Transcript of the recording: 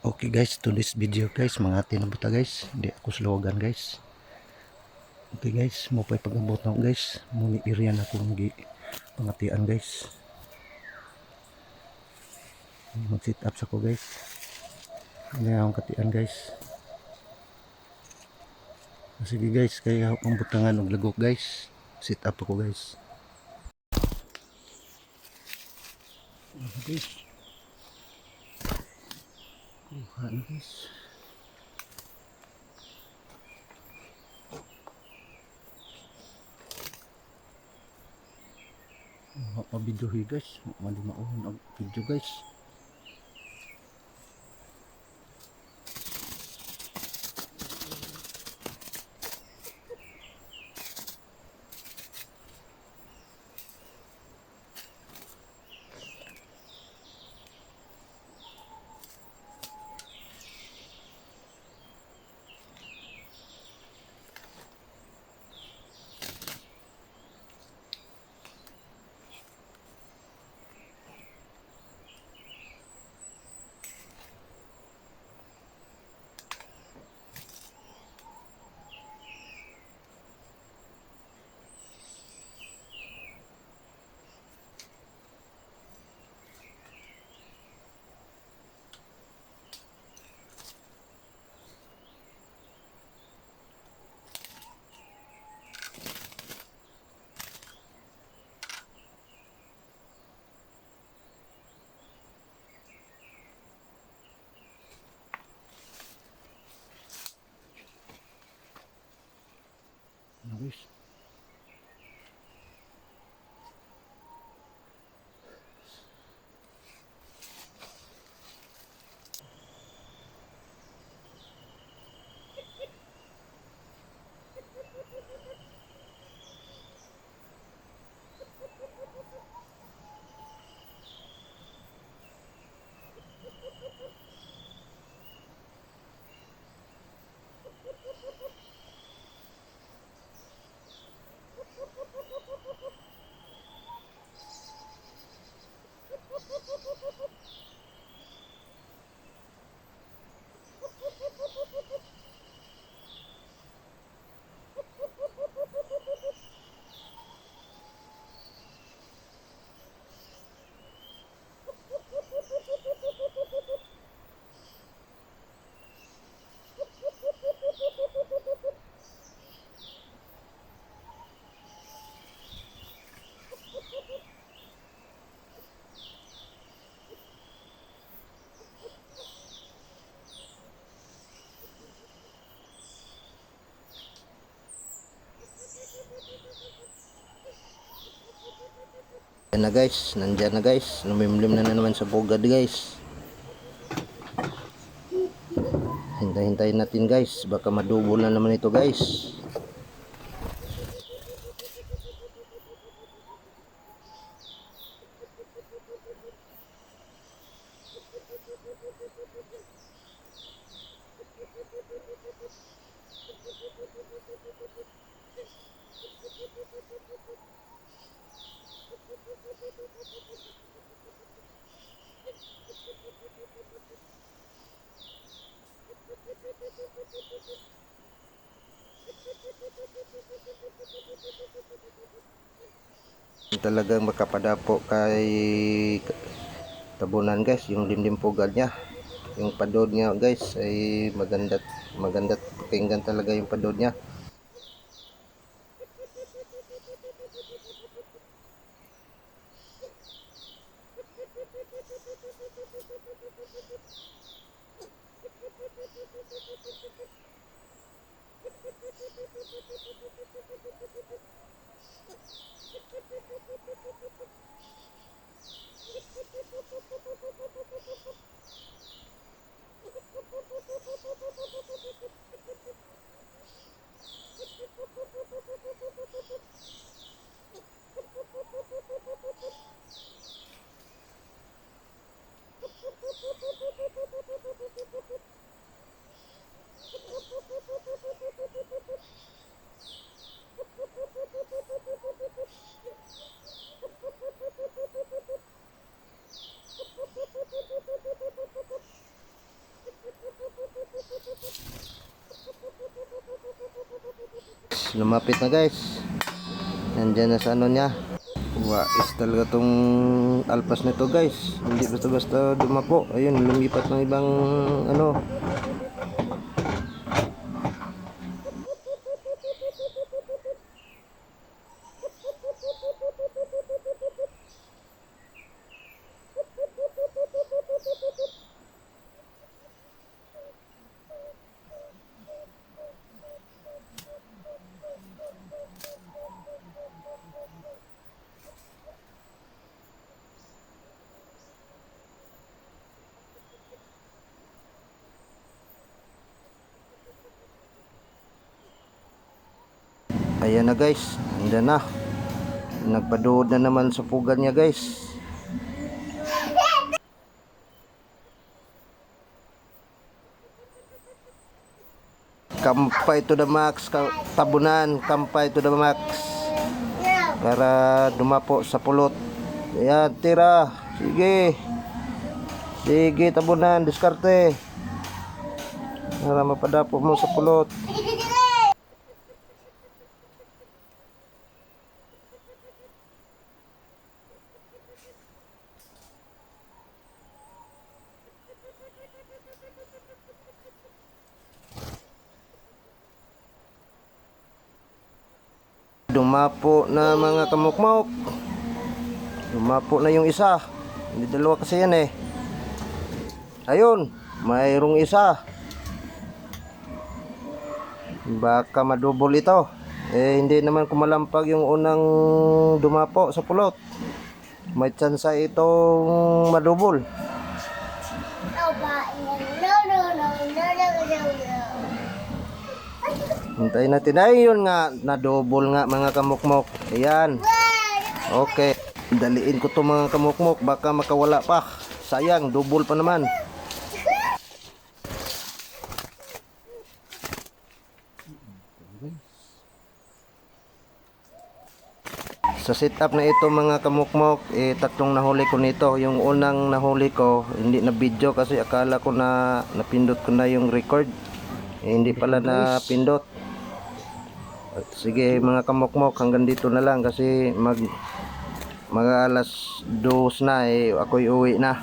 Okay guys, to this video guys, mga tinabuta guys, hindi ako slogan guys. Okay guys, mo pa'y pag-abot na guys, muni area na akong pangatian guys. Mag-sit up sa ko guys. Ano akong katian guys. Sige guys, kaya akong butangan og lagok guys. Sit up ako guys. Guys. Ano guys. Mapabidyo guys, mali maon ang video guys. Ano guys. Yan na guys, nandyan na guys, lumimlim na naman sa bugad guys. Hintay-hintayin natin guys, baka madubo na naman ito guys. Talagang makapadapo kay tabunan guys, yung dimdim pugad niya, yung padod niya guys ay maganda pakinggan talaga yung padod niya. lumapit na guys. Nandyan na sa ano niya. Wais talaga tong alpas nito guys. Hindi basta-basta dumapo. Ayun, lumipat ng ibang ano. Ayan na guys, andyan na. Nagpaduod na naman sa pugan niya guys. Kampay to the max, tabunan, kampay to the max. Para dumapo sa pulot. Ayan, tira. Sige. Sige, tabunan, diskarte. Para mapadapo mo sa pulot. Dumapo na mga kamukmok. Dumapo na yung isa. Hindi dalawa kasi yan eh. Ayun, mayroong isa. Baka madubol ito. Eh hindi naman kumalampag yung unang dumapo sa pulot. May tsansa itong madubol. Hintayin natin. Ayun nga, na-double nga mga kamukmok. Ayan. Okay. Daliin ko to mga kamukmok. Baka makawala pa. Sayang, double pa naman. Sa setup na ito mga kamukmok, tatlong nahuli ko nito. Yung unang nahuli ko, hindi na video kasi akala ko na napindot ko na yung record. Hindi pala napindot. Sige mga kamukmok, hanggang dito na lang kasi mga alas 2 na ako'y uwi na.